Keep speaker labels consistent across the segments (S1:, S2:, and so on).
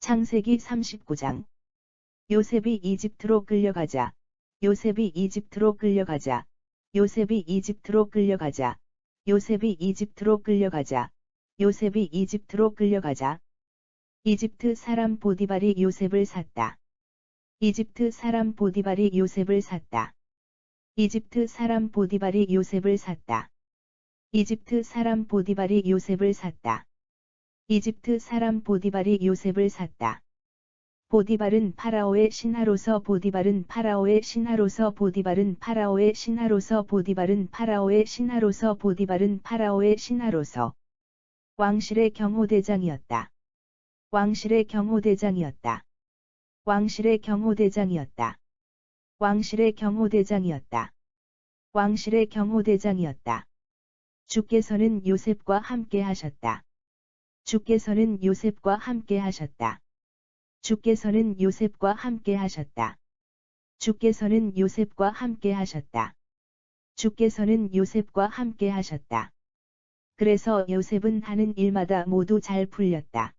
S1: 창세기 39장. 요셉이 이집트로 끌려가자. 요셉이 이집트로 끌려가자. 요셉이 이집트로 끌려가자. 요셉이 이집트로 끌려가자. 요셉이 이집트로 끌려가자. 이집트 사람 보디발이 요셉을 샀다. 이집트 사람 보디발이 요셉을 샀다. 이집트 사람 보디발이 요셉을 샀다. 이집트 사람 보디발이 요셉을 샀다. 이집트 사람 보디발이 요셉을 샀다. 보디발은 파라오의 신하로서 보디발은 파라오의 신하로서 보디발은 파라오의 신하로서 보디발은 파라오의 신하로서 보디발은 파라오의 신하로서 왕실의 경호대장이었다. 왕실의 경호대장이었다. 왕실의 경호대장이었다. 왕실의 경호대장이었다. 왕실의 경호대장이었다. 주께서는 요셉과 함께 하셨다. 주께서는 요셉과 함께 하셨다. 주께서는 요셉과 함께 하셨다. 주께서는 요셉과 함께 하셨다. 주께서는 요셉과 함께 하셨다. 그래서 요셉은 하는 일마다 모두 잘 풀렸다.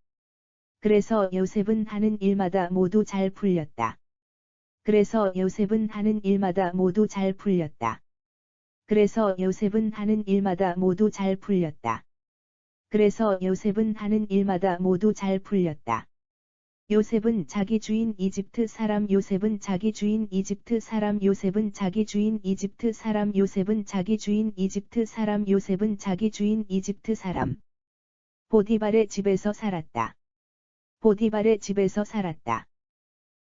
S1: 그래서 요셉은 하는 일마다 모두 잘 풀렸다. 그래서 요셉은 하는 일마다 모두 잘 풀렸다. 그래서 요셉은 하는 일마다 모두 잘 풀렸다. 그래서 요셉은 하는 일마다 모두 잘 풀렸다. 요셉은 자기 주인 이집트 사람 요셉은 자기 주인 이집트 사람 요셉은 자기 주인 이집트 사람 요셉은 자기 주인 이집트 사람 요셉은 자기 주인 이집트 사람 보디발의 집에서 살았다. 보디발의 집에서 살았다.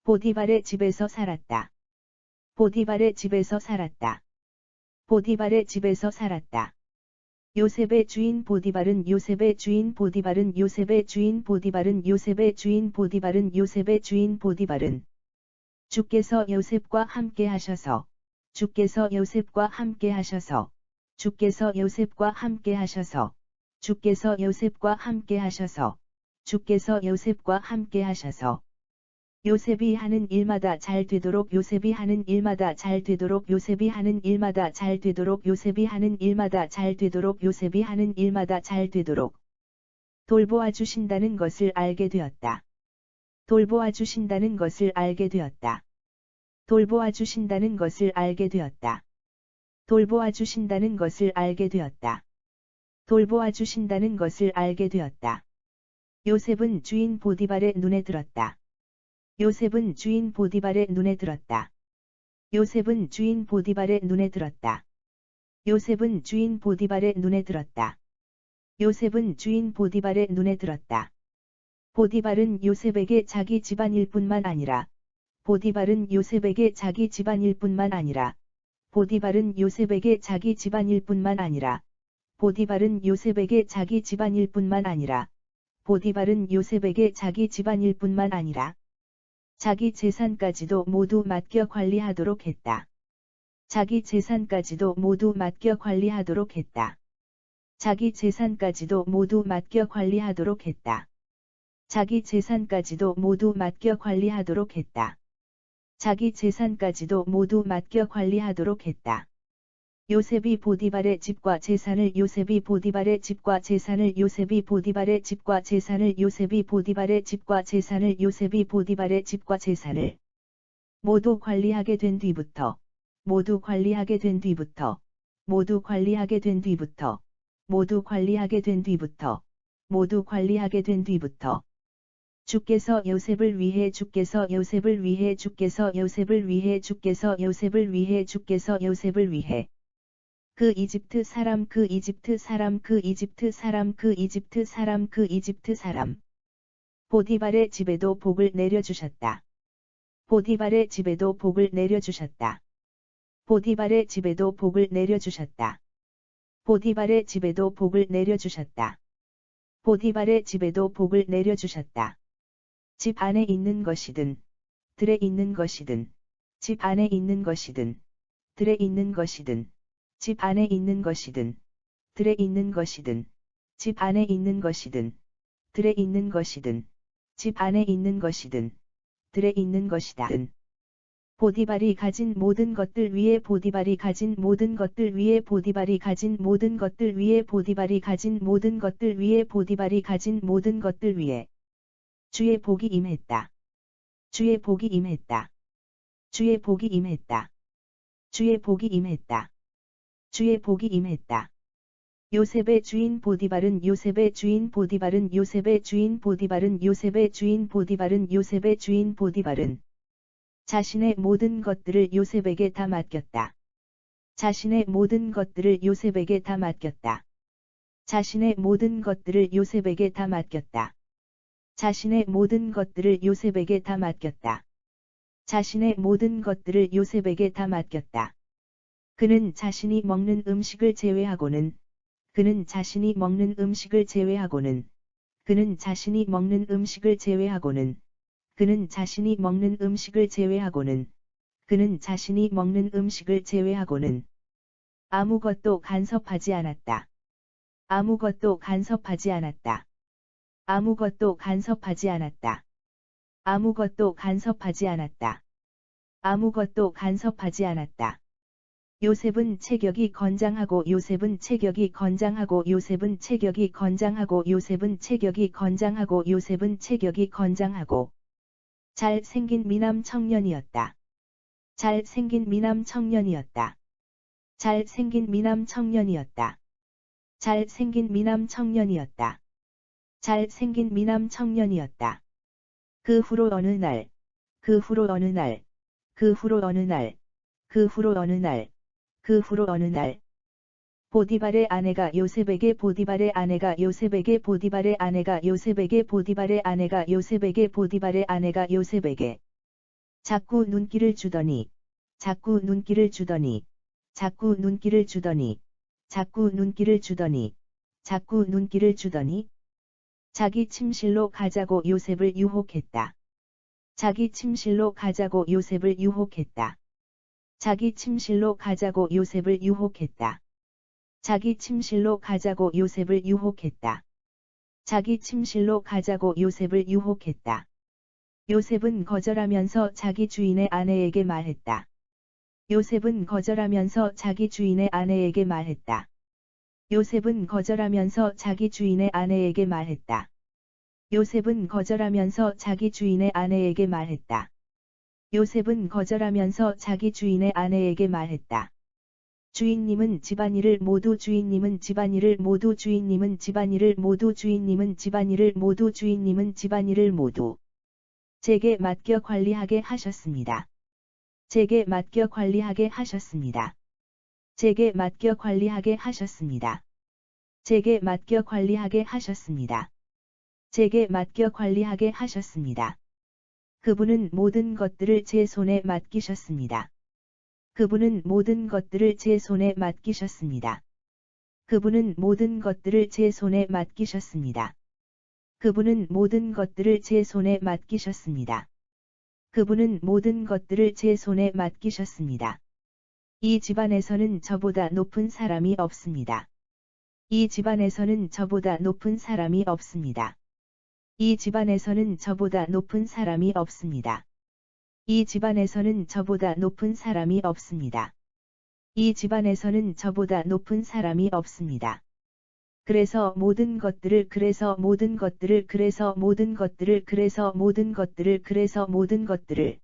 S1: 보디발의 집에서 살았다. 보디발의 집에서 살았다. 보디발의 집에서 살았다. 요셉의 주인 보디발은 요셉의 주인 보디발은 요셉의 주인 보디발은 요셉의 주인 보디발은 요셉의 주인 보디발은 주께서 요셉과 함께 하셔서 주께서 요셉과 함께 하셔서 주께서 요셉과 함께 하셔서 주께서 요셉과 함께 하셔서 주께서 요셉과 함께 하셔서 요셉이 하는 일마다 잘 되도록 요셉이 하는 일마다 잘 되도록 요셉이 하는 일마다 잘 되도록 요셉이 하는 일마다 잘 되도록 요셉이 하는 일마다 잘 되도록 돌보아 주신다는 것을 알게 되었다. 돌보아 주신다는 것을 알게 되었다. 돌보아 주신다는 것을 알게 되었다. 돌보아 주신다는 것을 알게 되었다. 돌보아 주신다는 것을 알게 되었다. 요셉은 주인 보디발의 눈에 들었다. 요셉은 주인 보디발의 눈에 들었다. 요셉은 주인 보디발의 눈에 들었다. 요셉은 주인 보디발의 눈에 들었다. 요셉은 주인 보디발의 눈에 들었다. 보디발은 요셉에게 자기 집안일뿐만 아니라 보디발은 요셉에게 자기 집안일뿐만 아니라 보디발은 요셉에게 자기 집안일뿐만 아니라 보디발은 요셉에게 자기 집안일뿐만 아니라 보디발은 요셉에게 자기 집안일뿐만 아니라 자기 재산까지도 모두 맡겨 관리하도록 했다. 자기 재산까지도 모두 맡겨 관리하도록 했다. 자기 재산까지도 모두 맡겨 관리하도록 했다. 자기 재산까지도 모두 맡겨 관리하도록 했다. 자기 재산까지도 모두 맡겨 관리하도록 했다. 요셉이 보디발의 집과 재산을 요셉이 보디발의 집과 재산을 요셉이 보디발의 집과 재산을 요셉이 보디발의 집과 재산을 요셉이 보디발의 집과 재산을 모두 관리하게 된 뒤부터 모두 관리하게 된 뒤부터 모두 관리하게 된 뒤부터 모두 관리하게 된 뒤부터 모두 관리하게 된 뒤부터 주께서 요셉을 위해 주께서 요셉을 위해 주께서 요셉을 위해 주께서 요셉을 위해 주께서 요셉을 위해 그 이집트 사람 그 이집트 사람 그 이집트 사람 그 이집트 사람 그 이집트 사람 보디발의 집에도 복을 내려주셨다. 보디발의 집에도 복을 내려주셨다. 보디발의 집에도 복을 내려주셨다. 보디발의 집에도 복을 내려주셨다. 보디발의 집에도 복을 내려주셨다. 집 안에 있는 것이든 들에 있는 것이든 집 안에 있는 것이든 들에 있는 것이든 집 안에 있는 것이든 들에 있는 것이든 집 안에 있는 것이든 들에 있는 것이든 집 안에 있는 것이든 들에 있는 것이다든 보디발이 가진 모든 것들 위에 보디발이 가진 모든 것들 위에 보디발이 가진 모든 것들 위에 보디발이 가진 모든 것들 위에 보디발이 가진 모든 것들 위에 주의 복이 임했다. 주의 복이 임했다. 주의 복이 임했다. 주의 복이 임했다. 주의 복이 임했다. 요셉의 주인 보디발은 요셉의 주인 보디발은 요셉의 주인 보디발은 요셉의 주인 보디발은 요셉의 주인 보디발은 자신의 모든 것들을 요셉에게 다 맡겼다. 자신의 모든 것들을 요셉에게 다 맡겼다. 자신의 모든 것들을 요셉에게 다 맡겼다. 자신의 모든 것들을 요셉에게 다 맡겼다. 자신의 모든 것들을 요셉에게 다 맡겼다. 그는 자신이 먹는 음식을 제외하고는 그는 자신이 먹는 음식을 제외하고는 그는 자신이 먹는 음식을 제외하고는 그는 자신이 먹는 음식을 제외하고는 그는 자신이 먹는 음식을 제외하고는 아무것도 간섭하지 않았다. 아무것도 간섭하지 않았다. 아무것도 간섭하지 않았다. 아무것도 간섭하지 않았다. 아무것도 간섭하지 않았다. 요셉은 체격이 건장하고 요셉은 체격이 건장하고 요셉은 체격이 건장하고 요셉은 체격이 건장하고 요셉은 체격이 건장하고 잘생긴 미남 청년이었다. 잘생긴 미남 청년이었다. 잘생긴 미남 청년이었다. 잘생긴 미남 청년이었다. 잘생긴 미남 청년이었다. 그 후로 어느 날, 그 후로 어느 날, 그 후로 어느 날, 그 후로 어느 날, 그 후로 어느 날, 보디발의 아내가 요셉에게 보디발의 아내가 요셉에게 보디발의 아내가 요셉에게 보디발의 아내가 요셉에게 보디발의 아내가 요셉에게 자꾸 눈길을 주더니 자꾸 눈길을 주더니 자꾸 눈길을 주더니 자꾸 눈길을 주더니 자꾸 눈길을 주더니 자기 침실로 가자고 요셉을 유혹했다. 자기 침실로 가자고 요셉을 유혹했다. 자기 침실로 가자고 요셉을 유혹했다. 자기 침실로 가자고 요셉을 유혹했다. 자기 침실로 가자고 요셉을 유혹했다. 요셉은 거절하면서 자기 주인의 아내에게 말했다. 요셉은 거절하면서 자기 주인의 아내에게 말했다. 요셉은 거절하면서 자기 주인의 아내에게 말했다. 요셉은 거절하면서 자기 주인의 아내에게 말했다. 요셉은 거절하면서 자기 주인의 아내에게 말했다. 주인님은 집안일을 모두 주인님은 집안일을 모두 주인님은 집안일을 모두 주인님은 집안일을 모두 주인님은 집안일을 모두 제게 맡겨 관리하게 하셨습니다. 제게 맡겨 관리하게 하셨습니다. 제게 맡겨 관리하게 하셨습니다. 제게 맡겨 관리하게 하셨습니다. 제게 맡겨 관리하게 하셨습니다. 그분은 모든 것들을 제 손에 맡기셨습니다. 그분은 모든 것들을 제 손에 맡기셨습니다. 그분은 모든 것들을 제 손에 맡기셨습니다. 그분은 모든 것들을 제 손에 맡기셨습니다. 그분은 모든 것들을 제 손에 맡기셨습니다. 이 집안에서는 저보다 높은 사람이 없습니다. 이 집안에서는 저보다 높은 사람이 없습니다. 이 집안에서는 저보다 높은 사람이 없습니다. 이 집안에서는 저보다 높은 사람이 없습니다. 이 집안에서는 저보다 높은 사람이 없습니다. 그래서 모든 것들을 그래서 모든 것들을 그래서 모든 것들을 그래서 모든 것들을 그래서 모든 것들을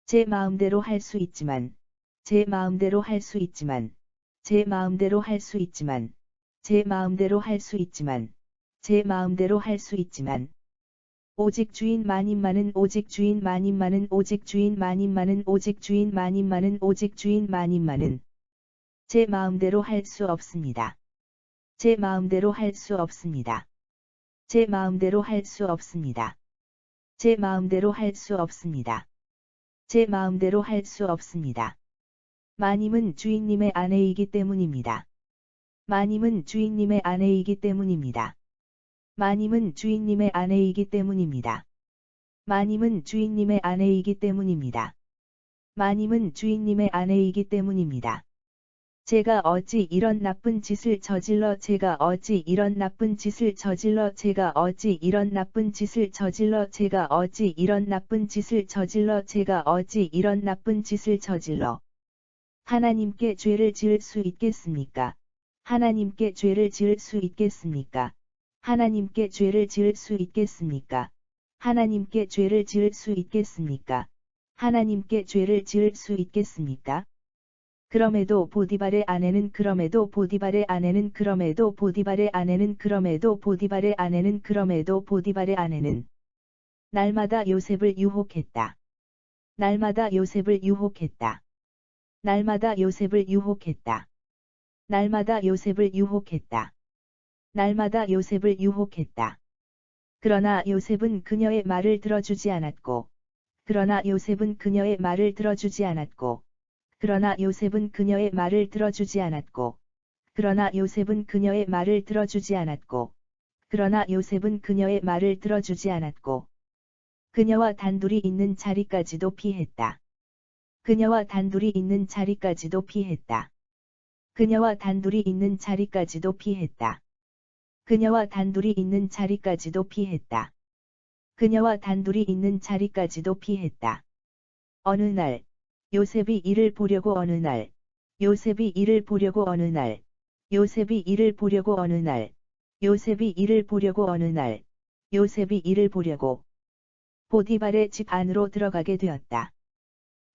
S1: 제 마음대로 할 수 있지만 제 마음대로 할 수 있지만 제 마음대로 할 수 있지만 제 마음대로 할 수 있지만 제 마음대로 할 수 있지만 오직 주인 만인만은 오직 주인 만인만은 오직 주인 만인만은 오직 주인 만인만은 오직 주인 만인만은 제 마음대로 할 수 없습니다. 제 마음대로 할 수 없습니다. 제 마음대로 할 수 없습니다. 제 마음대로 할 수 없습니다. 제 마음대로 할 수 없습니다. 마님은 주인님의 아내이기 때문입니다. 마님은 주인님의 아내이기 때문입니다. 마님은 주인님의 아내이기 때문입니다. 마님은 주인님의 아내이기 때문입니다. 마님은 주인님의 아내이기 때문입니다. 제가 어찌 이런 나쁜 짓을 저질러 제가 어찌 이런 나쁜 짓을 저질러 제가 어찌 이런 나쁜 짓을 저질러 제가 어찌 이런 나쁜 짓을 저질러 제가 어찌 이런 나쁜 짓을 저질러 하나님께 죄를 지을 수 있겠습니까? 하나님께 죄를 지을 수 있겠습니까? 하나님께 죄를 지을 수 있겠습니까? 하나님께 죄를 지을 수 있겠습니까? 하나님께 죄를 지을 수 있겠습니까? 그럼에도 보디발의 아내는 날마다 요셉을 유혹했다. 날마다 요셉을 유혹했다. 날마다 요셉을 유혹했다. 날마다 요셉을 유혹했다. 날마다 요셉을 유혹했다. 그러나 요셉은 그녀의 말을 들어주지 않았고, 그러나 요셉은 그녀의 말을 들어주지 않았고, 그러나 요셉은 그녀의 말을 들어주지 않았고, 그러나 요셉은 그녀의 말을 들어주지 않았고, 그러나 요셉은 그녀의 말을 들어주지 않았고, 그녀와 단둘이 있는 자리까지도 피했다. 그녀와 단둘이 있는 자리까지도 피했다. 그녀와 단둘이 있는 자리까지도 피했다. 그녀와 단둘이 있는 자리까지도 피했다. 그녀와 단둘이 있는 자리까지도 피했다. 어느 날, 요셉이 이를 보려고 어느 날, 요셉이 이를 보려고 어느 날, 요셉이 이를 보려고 어느 날, 요셉이 이를 보려고 어느 날, 요셉이 이를 보려고 보디발의 집 안으로 들어가게 되었다.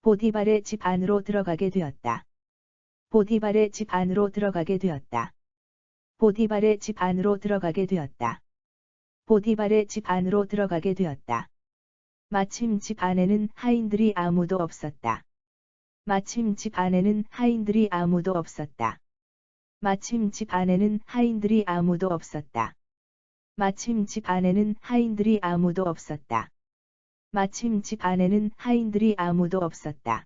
S1: 보디발의 집 안으로 들어가게 되었다. 보디발의 집 안으로 들어가게 되었다. 보디발의 집 안으로 들어가게 되었다. 보디발의 집 안으로 들어가게 되었다. 마침 집 안에는 하인들이 아무도 없었다. 마침 집 안에는 하인들이 아무도 없었다. 마침 집 안에는 하인들이 아무도 없었다. 마침 집 안에는 하인들이 아무도 없었다. 마침 집 안에는 하인들이 아무도 없었다.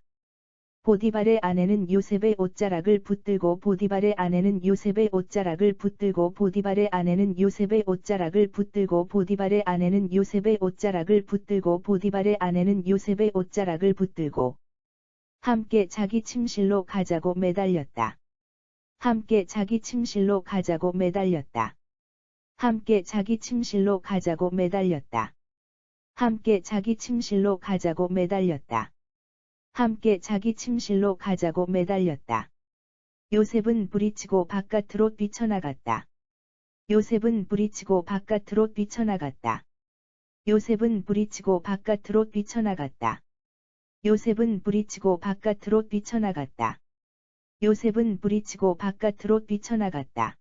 S1: 보디발의 아내는 요셉의 옷자락을 붙들고 보디발의 아내는 요셉의 옷자락을 붙들고 보디발의 아내는 요셉의 옷자락을 붙들고 보디발의 아내는 요셉의 옷자락을 붙들고 보디발의 아내는 요셉의 옷자락을 붙들고 함께 자기 침실로 가자고 매달렸다. 함께 자기 침실로 가자고 매달렸다. 함께 자기 침실로 가자고 매달렸다. 함께 자기 침실로 가자고 매달렸다. 함께 자기 침실로 가자고 매달렸다. 요셉은 부리치고 바깥으로 뛰쳐나갔다. 요셉은 부리치고 바깥으로 뛰쳐나갔다. 요셉은 부리치고 바깥으로 뛰쳐나갔다. 요셉은 부리치고 바깥으로 뛰쳐나갔다. 요셉은 부리치고 바깥으로 뛰쳐나갔다.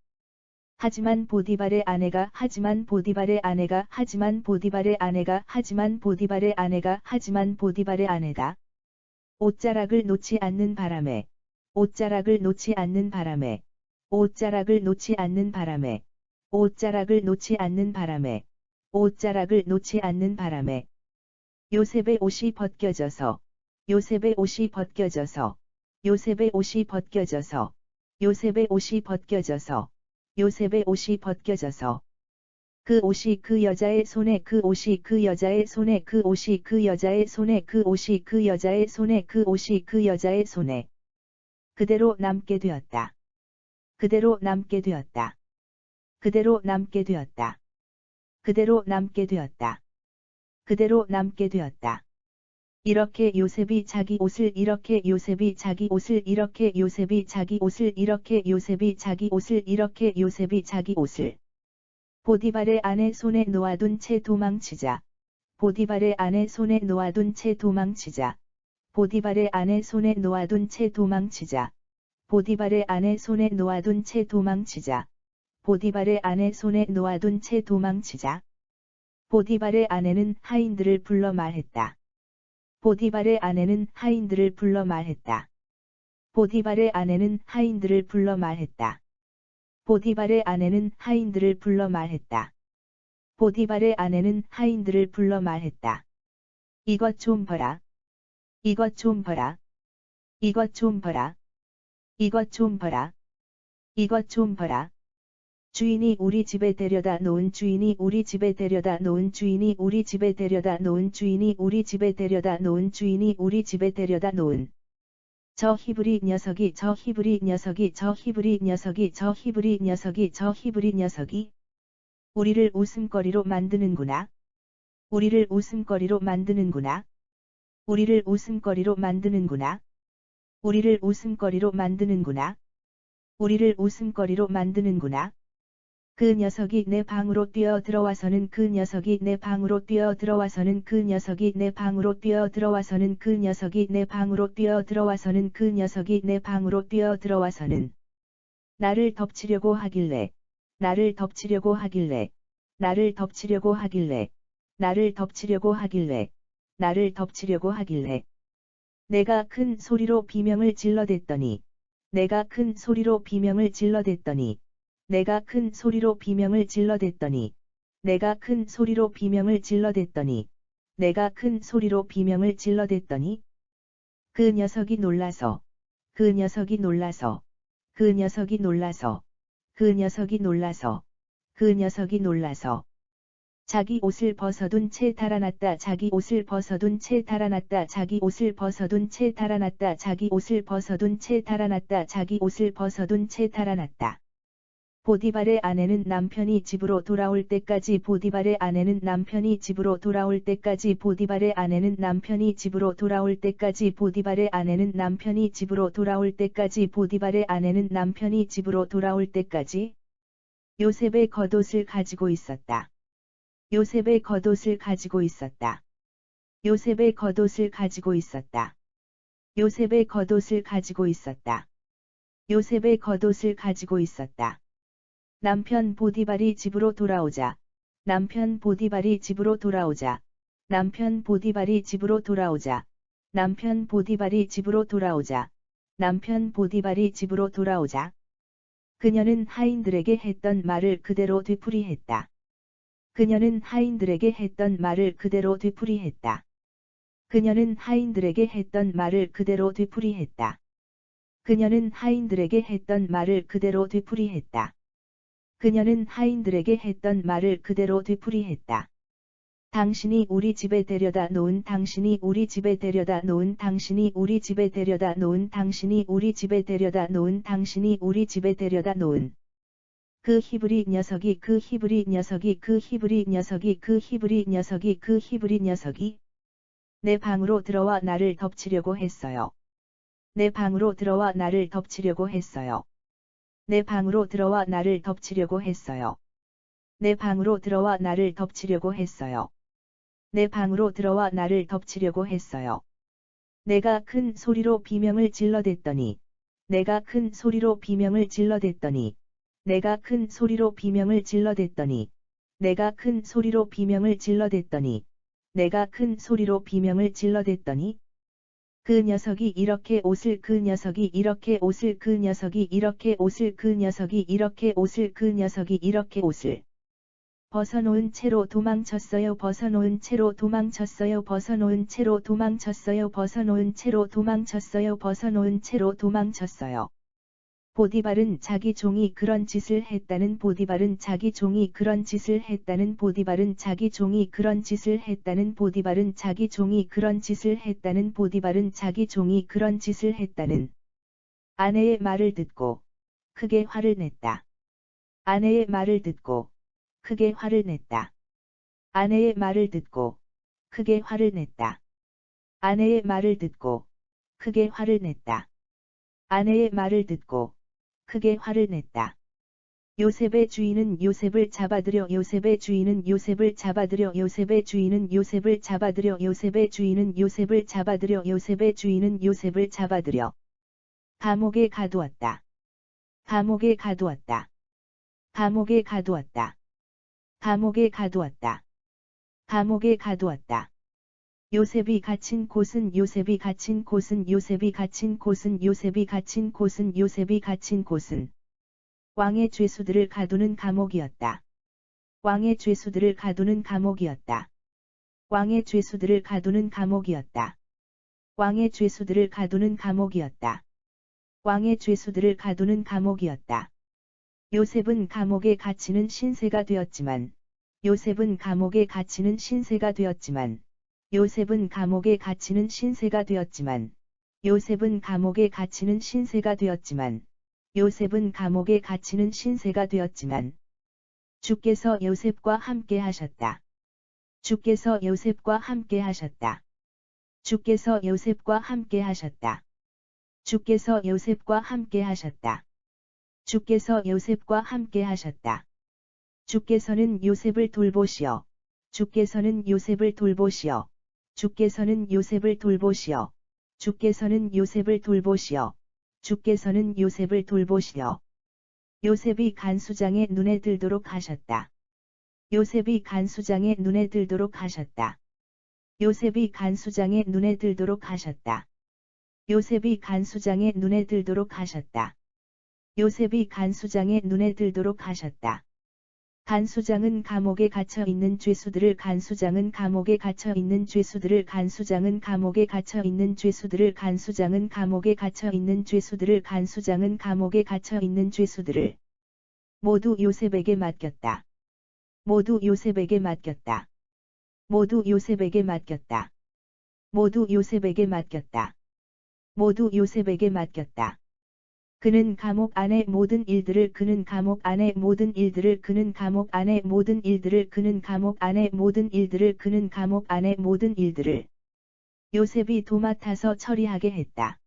S1: 하지만 보디발의 아내가 옷자락을 놓지 않는 바람에 옷자락을 놓지 않는 바람에 옷자락을 놓지 않는 바람에 옷자락을 놓지 않는 바람에 옷자락을 놓지 않는 바람에 요셉의 옷이 벗겨져서 요셉의 옷이 벗겨져서 요셉의 옷이 벗겨져서 요셉의 옷이 벗겨져서 요셉의 옷이 벗겨져서 그 옷이 그 여자의 손에 그 옷이 그 여자의 손에 그 옷이 그 여자의 손에 그 옷이 그 여자의 손에 그 옷이 그 여자의 손에 그대로 남게 되었다. 그대로 남게 되었다. 그대로 남게 되었다. 그대로 남게 되었다. 그대로 남게 되었다. 이렇게 요셉이 자기 옷을 이렇게 요셉이 자기 옷을 이렇게 요셉이 자기 옷을 이렇게 요셉이 자기 옷을 이렇게 요셉이 자기 옷을 보디발의 아내 손에 놓아둔 채 도망치자. 보디발의 아내 손에 놓아둔 채 도망치자. 보디발의 아내 손에 놓아둔 채 도망치자. 보디발의 아내 손에 놓아둔 채 도망치자. 보디발의 아내 손에 놓아둔 채 도망치자. 보디발의 아내는 하인들을 불러 말했다. 보디발의 아내는 하인들을 불러 말했다. 보디발의 아내는 하인들을 불러 말했다. 보디발의 아내는 하인들을 불러 말했다. 보디발의 아내는 하인들을 불러 말했다. 이것 좀 봐라. 이것 좀 봐라. 이것 좀 봐라. 이것 좀 봐라. 이것 좀 봐라. 주인이 우리 집에 데려다 놓은 주인이 우리 집에 데려다 놓은 주인이 우리 집에 데려다 놓은 주인이 우리 집에 데려다 놓은 주인이 우리 집에 데려다 놓은 저 히브리 녀석이 저 히브리 녀석이 저 히브리 녀석이 저 히브리 녀석이 저 히브리 녀석이 우리를 웃음거리로 만드는구나. 우리를 웃음거리로 만드는구나. 우리를 웃음거리로 만드는구나. 우리를 웃음거리로 만드는구나. 우리를 웃음거리로 만드는구나. 그 녀석이 내 방으로 뛰어 들어와서는 그 녀석이 내 방으로 뛰어 들어와서는 그 녀석이 내 방으로 뛰어 들어와서는 그 녀석이 내 방으로 뛰어 들어와서는 그 녀석이 내 방으로 뛰어 들어와서는 나를 덮치려고 하길래 나를 덮치려고 하길래 나를 덮치려고 하길래 나를 덮치려고 하길래 나를 덮치려고 하길래 내가 큰 소리로 비명을 질러댔더니 내가 큰 소리로 비명을 질러댔더니 내가 큰 소리로 비명을 질러댔더니 내가 큰 소리로 비명을 질러댔더니 내가 큰 소리로 비명을 질러댔더니 그 녀석이 놀라서 그 녀석이 놀라서 그 녀석이 놀라서 그 녀석이 놀라서 그 녀석이 놀라서 자기 옷을 벗어둔 채 달아났다. 자기 옷을 벗어둔 채 달아났다. 자기 옷을 벗어둔 채 달아났다. 자기 옷을 벗어둔 채 달아났다. 자기 옷을 벗어둔 채 달아났다. 보디발의 아내는 남편이 집으로 돌아올 때까지 보디발의 아내는 남편이 집으로 돌아올 때까지 보디발의 아내는 남편이 집으로 돌아올 때까지 보디발의 아내는 남편이 집으로 돌아올 때까지 보디발의 아내는 남편이 집으로 돌아올 때까지 요셉의 겉옷을 가지고 있었다. 요셉의 겉옷을 가지고 있었다. 요셉의 겉옷을 가지고 있었다. 요셉의 겉옷을 가지고 있었다. 요셉의 겉옷을 가지고 있었다. 남편 보디발이 집으로 돌아오자. 남편 보디발이 집으로 돌아오자. 남편 보디발이 집으로 돌아오자. 남편 보디발이 집으로 돌아오자. 남편 보디발이 집으로 돌아오자. 그녀는 하인들에게 했던 말을 그대로 되풀이했다. 그녀는 하인들에게 했던 말을 그대로 되풀이했다. 그녀는 하인들에게 했던 말을 그대로 되풀이했다. 그녀는 하인들에게 했던 말을 그대로 되풀이했다. 그녀는 하인들에게 했던 말을 그대로 되풀이했다. 당신이 우리 집에 데려다 놓은 당신이 우리 집에 데려다 놓은 당신이 우리 집에 데려다 놓은 당신이 우리 집에 데려다 놓은 당신이 우리 집에 데려다 놓은 그 히브리 녀석이 그 히브리 녀석이 그 히브리 녀석이 그 히브리 녀석이 그 히브리 녀석이 내 방으로 들어와 나를 덮치려고 했어요. 내 방으로 들어와 나를 덮치려고 했어요. 내 방으로 들어와 나를 덮치려고 했어요. 내 방으로 들어와 나를 덮치려고 했어요. 내 방으로 들어와 나를 덮치려고 했어요. 내가 큰 소리로 비명을 질러댔더니 내가 큰 소리로 비명을 질러댔더니 내가 큰 소리로 비명을 질러댔더니 내가 큰 소리로 비명을 질러댔더니 내가 큰 소리로 비명을 질러댔더니 그 녀석이 이렇게 옷을 그 녀석이 이렇게 옷을 그 녀석이 이렇게 옷을 그 녀석이 이렇게 옷을 그 녀석이 이렇게 옷을 벗어놓은 채로 도망쳤어요. 벗어놓은 채로 도망쳤어요. 벗어놓은 채로 도망쳤어요. 벗어놓은 채로 도망쳤어요. 벗어놓은 채로 도망쳤어요. 보디발은 자기 종이 그런 짓을 했다는 보디발은 자기 종이 그런 짓을 했다는 보디발은 자기 종이 그런 짓을 했다는 보디발은 자기 종이 그런 짓을 했다는 보디발은 자기 종이 그런 짓을 했다는 아내의 말을 듣고 크게 화를 냈다. 아내의 말을 듣고 크게 화를 냈다. 아내의 말을 듣고 크게 화를 냈다. 아내의 말을 듣고 크게 화를 냈다. 아내의 말을 듣고 크게 화를 냈다. 요셉의 주인은 요셉을 잡아들여 요셉의 주인은 요셉을 잡아들여 요셉의 주인은 요셉을 잡아들여 요셉의 주인은 요셉을 잡아들여 요셉의 주인은 요셉을 잡아들여 감옥에 가두었다. 감옥에 가두었다. 감옥에 가두었다. 감옥에 가두었다. 감옥에 가두었다. 요셉이 갇힌 곳은 요셉이 갇힌 곳은 요셉이 갇힌 곳은 요셉이 갇힌 곳은 요셉이 갇힌 곳은 왕의 죄수들을 가두는 감옥이었다. 왕의 죄수들을 가두는 감옥이었다. 왕의 죄수들을 가두는 감옥이었다. 왕의 죄수들을 가두는 감옥이었다. 왕의 죄수들을 가두는 감옥이었다. 요셉은 감옥에 갇히는 신세가 되었지만 요셉은 감옥에 갇히는 신세가 되었지만 요셉은 감옥에 갇히는 신세가 되었지만 요셉은 감옥에 갇히는 신세가 되었지만 요셉은 감옥에 갇히는 신세가 되었지만 주께서 요셉과 함께 하셨다. 주께서 요셉과 함께 하셨다. 주께서 요셉과 함께 하셨다. 주께서 요셉과 함께 하셨다. 주께서 요셉과 함께 하셨다. 주께서는 요셉을 돌보시어. 주께서는 요셉을 돌보시어. 주께서는 요셉을 돌보시어. 주께서는 요셉을 돌보시어. 주께서는 요셉을 돌보시어. 요셉이 간수장의 눈에 들도록 하셨다. 요셉이 간수장의 눈에 들도록 하셨다. 요셉이 간수장의 눈에 들도록 하셨다. 요셉이 간수장의 눈에 들도록 하셨다. 요셉이 간수장의 눈에 들도록 하셨다. 간수장은 감옥에 갇혀 있는 죄수들을 간수장은 감옥에 갇혀 있는 죄수들을 간수장은 감옥에 갇혀 있는 죄수들을 간수장은 감옥에 갇혀 있는 죄수들을 간수장은 감옥에 갇혀 있는 죄수들을 모두 요셉에게 맡겼다. 모두 요셉에게 맡겼다. 모두 요셉에게 맡겼다. 모두 요셉에게 맡겼다. 모두 요셉에게 맡겼다. 그는 감옥 안의 모든 일들을 그는 감옥 안의 모든 일들을 그는 감옥 안의 모든 일들을 그는 감옥 안의 모든 일들을 그는 감옥 안의 모든 일들을 요셉이 도맡아서 처리하게 했다.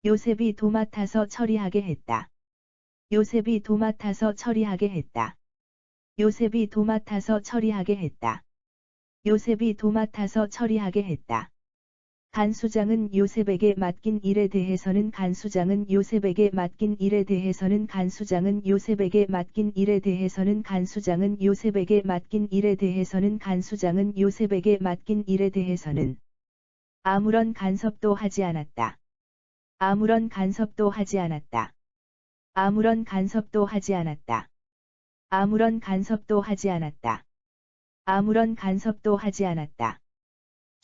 S1: 요셉이 도맡아서 처리하게 했다. 요셉이 도맡아서 처리하게 했다. 요셉이 도맡아서 처리하게 했다. 요셉이 도맡아서 처리하게 했다. 간수장은 요셉에게 맡긴 일에 대해서는 간수장은 요셉에게 맡긴 일에 대해서는 간수장은 요셉에게 맡긴 일에 대해서는 간수장은 요셉에게 맡긴 일에 대해서는 간수장은 요셉에게 맡긴 일에 대해서는 아무런 간섭도 하지 않았다. 아무런 간섭도 하지 않았다. 아무런 간섭도 하지 않았다. 아무런 간섭도 하지 않았다. 아무런 간섭도 하지 않았다.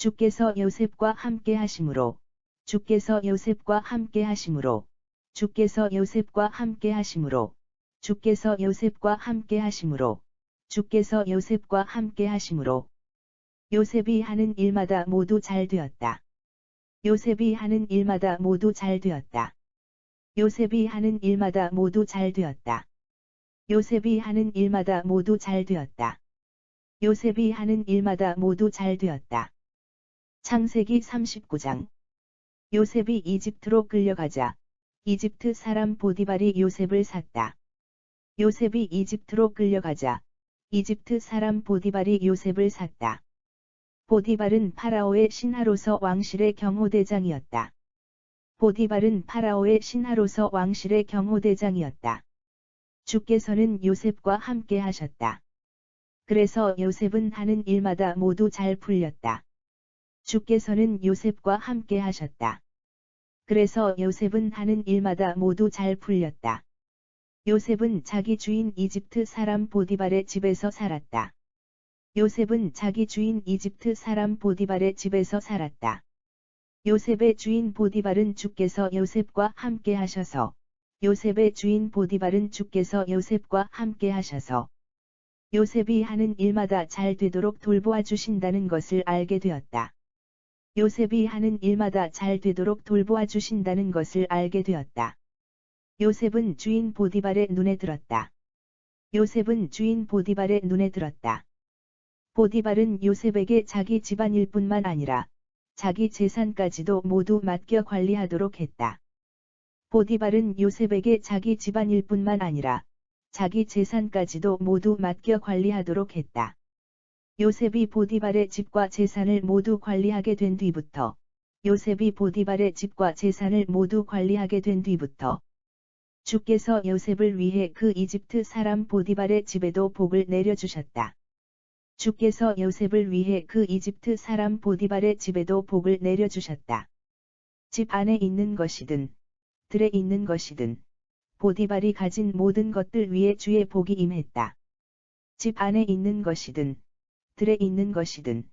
S1: 주께서 요셉과 함께 하심으로, 주께서 요셉과 함께 하심으로, 주께서 요셉과 함께 하심으로, 주께서 요셉과 함께 하심으로, 주께서 요셉과 함께 하심으로, 요셉이 하는 일마다 모두 잘 되었다. 요셉이 하는 일마다 모두 잘 되었다. 요셉이 하는 일마다 모두 잘 되었다. 요셉이 하는 일마다 모두 잘 되었다. 요셉이 하는 일마다 모두 잘 되었다. 창세기 39장. 요셉이 이집트로 끌려가자 이집트 사람 보디발이 요셉을 샀다. 요셉이 이집트로 끌려가자 이집트 사람 보디발이 요셉을 샀다. 보디발은 파라오의 신하로서 왕실의 경호대장이었다. 보디발은 파라오의 신하로서 왕실의 경호대장이었다. 주께서는 요셉과 함께 하셨다. 그래서 요셉은 하는 일마다 모두 잘 풀렸다. 주께서는 요셉과 함께 하셨다. 그래서 요셉은 하는 일마다 모두 잘 풀렸다. 요셉은 자기 주인 이집트 사람 보디발의 집에서 살았다. 요셉은 자기 주인 이집트 사람 보디발의 집에서 살았다. 요셉의 주인 보디발은 주께서 요셉과 함께 하셔서 요셉의 주인 보디발은 주께서 요셉과 함께 하셔서 요셉이 하는 일마다 잘 되도록 돌보아 주신다는 것을 알게 되었다. 요셉이 하는 일마다 잘 되도록 돌보아 주신다는 것을 알게 되었다. 요셉은 주인 보디발의 눈에 들었다. 요셉은 주인 보디발의 눈에 들었다. 보디발은 요셉에게 자기 집안일뿐만 아니라 자기 재산까지도 모두 맡겨 관리하도록 했다. 보디발은 요셉에게 자기 집안일뿐만 아니라 자기 재산까지도 모두 맡겨 관리하도록 했다. 요셉이 보디발의 집과 재산을 모두 관리하게 된 뒤부터 요셉이 보디발의 집과 재산을 모두 관리하게 된 뒤부터 주께서 요셉을 위해 그 이집트 사람 보디발의 집에도 복을 내려주셨다. 주께서 요셉을 위해 그 이집트 사람 보디발의 집에도 복을 내려주셨다. 집 안에 있는 것이든 들에 있는 것이든 보디발이 가진 모든 것들 위에 주의 복이 임했다. 집 안에 있는 것이든 들에 있는 것이든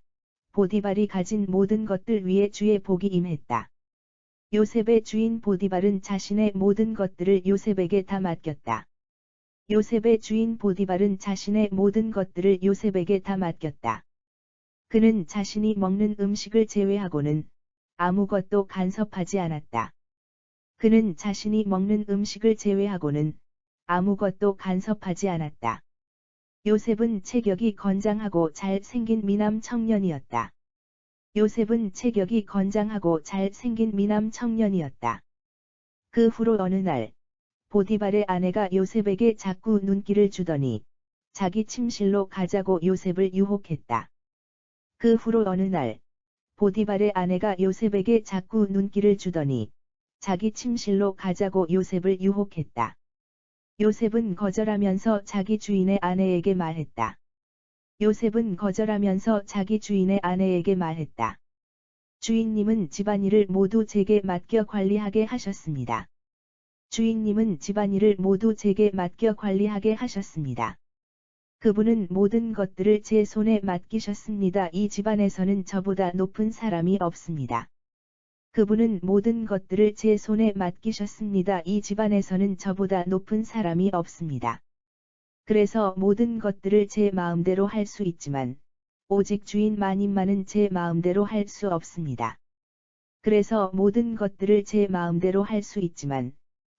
S1: 보디발이 가진 모든 것들 위에 주의 복이 임했다. 요셉의 주인 보디발은 자신의 모든 것들을 요셉에게 다 맡겼다. 요셉의 주인 보디발은 자신의 모든 것들을 요셉에게 다 맡겼다. 그는 자신이 먹는 음식을 제외하고는 아무것도 간섭하지 않았다. 그는 자신이 먹는 음식을 제외하고는 아무것도 간섭하지 않았다. 요셉은 체격이 건장하고 잘 생긴 미남 청년이었다. 요셉은 체격이 건장하고 잘 생긴 미남 청년이었다. 그 후로 어느 날 보디발의 아내가 요셉에게 자꾸 눈길을 주더니 자기 침실로 가자고 요셉을 유혹했다. 그 후로 어느 날 보디발의 아내가 요셉에게 자꾸 눈길을 주더니 자기 침실로 가자고 요셉을 유혹했다. 요셉은 거절하면서 자기 주인의 아내에게 말했다. 요셉은 거절하면서 자기 주인의 아내에게 말했다. 주인님은 집안일을 모두 제게 맡겨 관리하게 하셨습니다. 주인님은 집안일을 모두 제게 맡겨 관리하게 하셨습니다. 그분은 모든 것들을 제 손에 맡기셨습니다. 이 집안에서는 저보다 높은 사람이 없습니다. 그분은 모든 것들을 제 손에 맡기셨습니다. 이 집안에서는 저보다 높은 사람이 없습니다. 그래서 모든 것들을 제 마음대로 할 수 있지만 오직 주인 마님만은 제 마음대로 할 수 없습니다. 그래서 모든 것들을 제 마음대로 할 수 있지만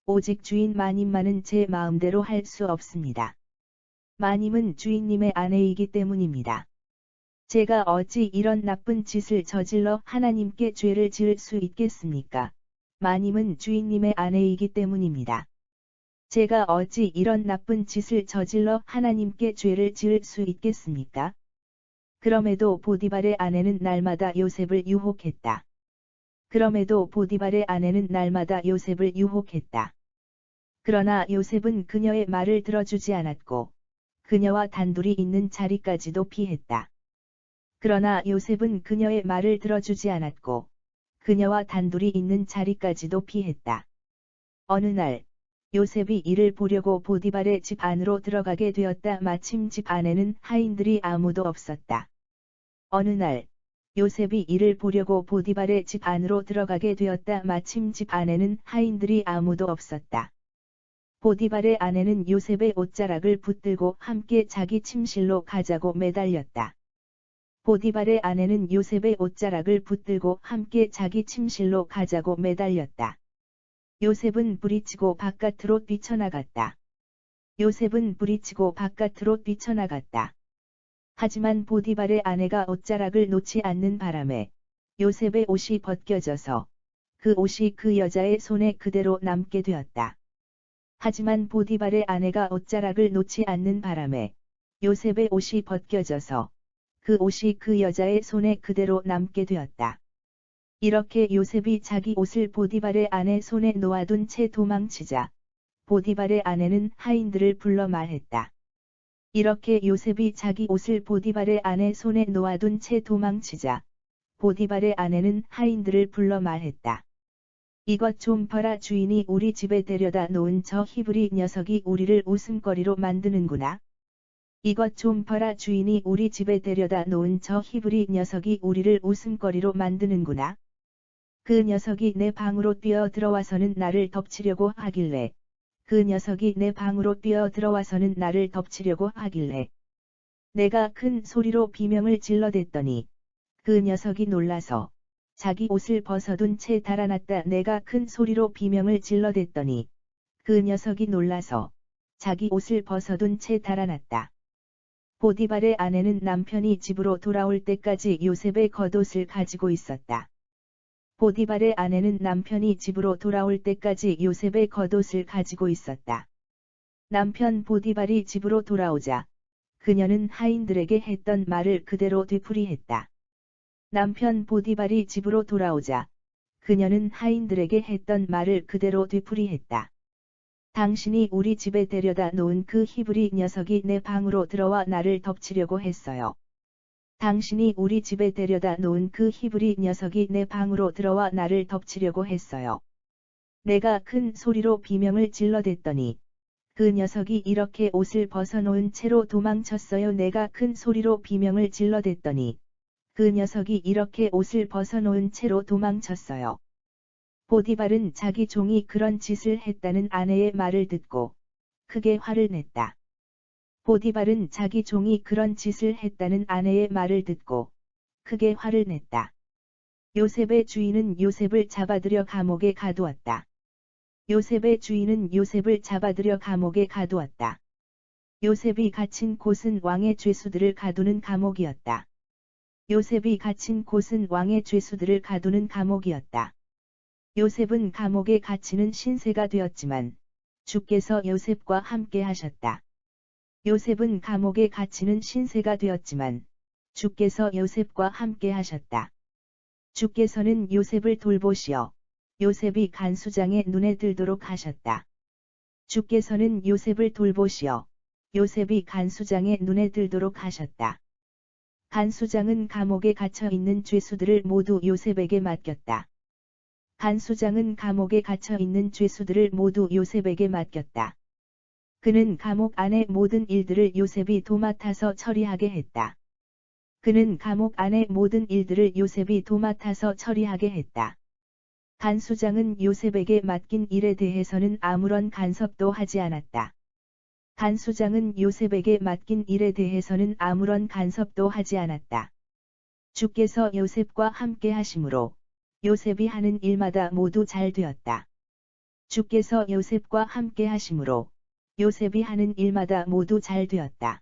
S1: 오직 주인 마님만은 제 마음대로 할 수 없습니다. 마님은 주인님의 아내이기 때문입니다. 제가 어찌 이런 나쁜 짓을 저질러 하나님께 죄를 지을 수 있겠습니까? 마님은 주인님의 아내이기 때문입니다. 제가 어찌 이런 나쁜 짓을 저질러 하나님께 죄를 지을 수 있겠습니까? 그럼에도 보디발의 아내는 날마다 요셉을 유혹했다. 그럼에도 보디발의 아내는 날마다 요셉을 유혹했다. 그러나 요셉은 그녀의 말을 들어주지 않았고 그녀와 단둘이 있는 자리까지도 피했다. 그러나 요셉은 그녀의 말을 들어주지 않았고 그녀와 단둘이 있는 자리까지도 피했다. 어느 날 요셉이 이를 보려고 보디발의 집 안으로 들어가게 되었다. 마침 집 안에는 하인들이 아무도 없었다. 어느 날 요셉이 이를 보려고 보디발의 집 안으로 들어가게 되었다. 마침 집 안에는 하인들이 아무도 없었다. 보디발의 아내는 요셉의 옷자락을 붙들고 함께 자기 침실로 가자고 매달렸다. 보디발의 아내는 요셉의 옷자락을 붙들고 함께 자기 침실로 가자고 매달렸다. 요셉은 부리치고 바깥으로 뛰쳐나갔다. 요셉은 부리치고 바깥으로 뛰쳐나갔다. 하지만 보디발의 아내가 옷자락을 놓지 않는 바람에 요셉의 옷이 벗겨져서 그 옷이 그 여자의 손에 그대로 남게 되었다. 하지만 보디발의 아내가 옷자락을 놓지 않는 바람에 요셉의 옷이 벗겨져서 그 옷이 그 여자의 손에 그대로 남게 되었다. 이렇게 요셉이 자기 옷을 보디발의 아내 손에 놓아둔 채 도망치자 보디발의 아내는 하인들을 불러 말했다. 이렇게 요셉이 자기 옷을 보디발의 아내 손에 놓아둔 채 도망치자 보디발의 아내는 하인들을 불러 말했다. 이것 좀 봐라, 주인이 우리 집에 데려다 놓은 저 히브리 녀석이 우리를 웃음거리로 만드는구나. 이것 좀 봐라, 주인이 우리 집에 데려다 놓은 저 히브리 녀석이 우리를 웃음거리로 만드는구나. 그 녀석이 내 방으로 뛰어 들어와서는 나를 덮치려고 하길래 그 녀석이 내 방으로 뛰어 들어와서는 나를 덮치려고 하길래 내가 큰 소리로 비명을 질러댔더니 그 녀석이 놀라서 자기 옷을 벗어둔 채 달아났다. 내가 큰 소리로 비명을 질러댔더니 그 녀석이 놀라서 자기 옷을 벗어둔 채 달아났다. 보디발의 아내는 남편이 집으로 돌아올 때까지 요셉의 겉옷을 가지고 있었다. 보디발의 아내는 남편이 집으로 돌아올 때까지 요셉의 겉옷을 가지고 있었다. 남편 보디발이 집으로 돌아오자 그녀는 하인들에게 했던 말을 그대로 되풀이했다. 남편 보디발이 집으로 돌아오자 그녀는 하인들에게 했던 말을 그대로 되풀이했다. 당신이 우리 집에 데려다 놓은 그 히브리 녀석이 내 방으로 들어와 나를 덮치려고 했어요. 당신이 우리 집에 데려다 놓은 그 히브리 녀석이 내 방으로 들어와 나를 덮치려고 했어요. 내가 큰 소리로 비명을 질러댔더니 그 녀석이 이렇게 옷을 벗어놓은 채로 도망쳤어요. 내가 큰 소리로 비명을 질러댔더니 그 녀석이 이렇게 옷을 벗어놓은 채로 도망쳤어요. 보디발은 자기 종이 그런 짓을 했다는 아내의 말을 듣고 크게 화를 냈다. 보디발은 자기 종이 그런 짓을 했다는 아내의 말을 듣고 크게 화를 냈다. 요셉의 주인은 요셉을 잡아들여 감옥에 가두었다. 요셉의 주인은 요셉을 잡아들여 감옥에 가두었다. 요셉이 갇힌 곳은 왕의 죄수들을 가두는 감옥이었다. 요셉이 갇힌 곳은 왕의 죄수들을 가두는 감옥이었다. 요셉은 감옥에 갇히는 신세가 되었지만 주께서 요셉과 함께 하셨다. 요셉은 감옥에 갇히는 신세가 되었지만 주께서 요셉과 함께 하셨다. 주께서는 요셉을 돌보시어 요셉이 간수장의 눈에 들도록 하셨다. 주께서는 요셉을 돌보시어 요셉이 간수장의 눈에 들도록 하셨다. 간수장은 감옥에 갇혀 있는 죄수들을 모두 요셉에게 맡겼다. 간수장은 감옥에 갇혀 있는 죄수들을 모두 요셉에게 맡겼다. 그는 감옥 안의 모든 일들을 요셉이 도맡아서 처리하게 했다. 그는 감옥 안의 모든 일들을 요셉이 도맡아서 처리하게 했다. 간수장은 요셉에게 맡긴 일에 대해서는 아무런 간섭도 하지 않았다. 간수장은 요셉에게 맡긴 일에 대해서는 아무런 간섭도 하지 않았다. 주께서 요셉과 함께 하심으로 요셉이 하는 일마다 모두 잘 되었다. 주께서 요셉과 함께 하심으로 요셉이 하는 일마다 모두 잘 되었다.